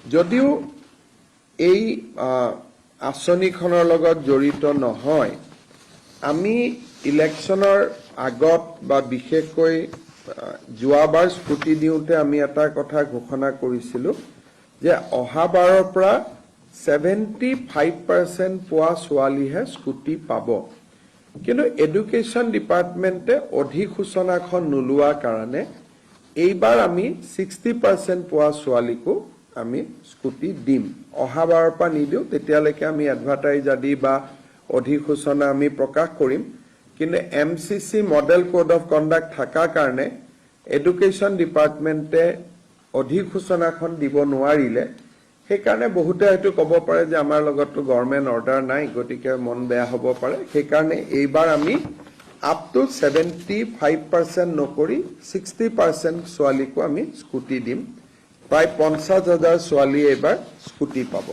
যদিও এই আঁচনিখনৰ লগত জড়িত নহয়, আমি ইলেকশ্যনৰ আগত বা বিশেষকৈ যোৱাবাৰ স্কুটি দিওঁতে আমি এটা কথা ঘোষণা কৰিছিলোঁ যে অহাবাৰৰ পৰা 75% পোৱা ছোৱালীহে স্কুটি পাব। কিন্তু এডুকেশ্যন ডিপাৰ্টমেণ্টে অধিসূচনাখন নোলোৱাৰ কাৰণে এইবাৰ আমি 60% পোৱা ছোৱালীকো আমি স্কুটি দিম। অহাবাৰৰ পৰা নিদিওঁ, তেতিয়ালৈকে আমি এডভাৰটাইজ আদি বা অধিসূচনা আমি প্ৰকাশ কৰিম। কিন্তু MCC model code of conduct থকাৰ কাৰণে এডুকেশ্যন ডিপাৰ্টমেণ্টে অধিসূচনাখন দিব নোৱাৰিলে। সেইকাৰণে বহুতে হয়তো ক'ব পাৰে যে আমাৰ লগততো গভৰ্ণমেণ্ট অৰ্ডাৰ নাই, গতিকে মন বেয়া হ'ব পাৰে। সেইকাৰণে এইবাৰ আমি আপ টু 75% নকৰি 60% ছোৱালীকো আমি স্কুটি দিম। প্ৰায় 50,000 ছোৱালীয়ে এইবাৰ স্কুটি পাব।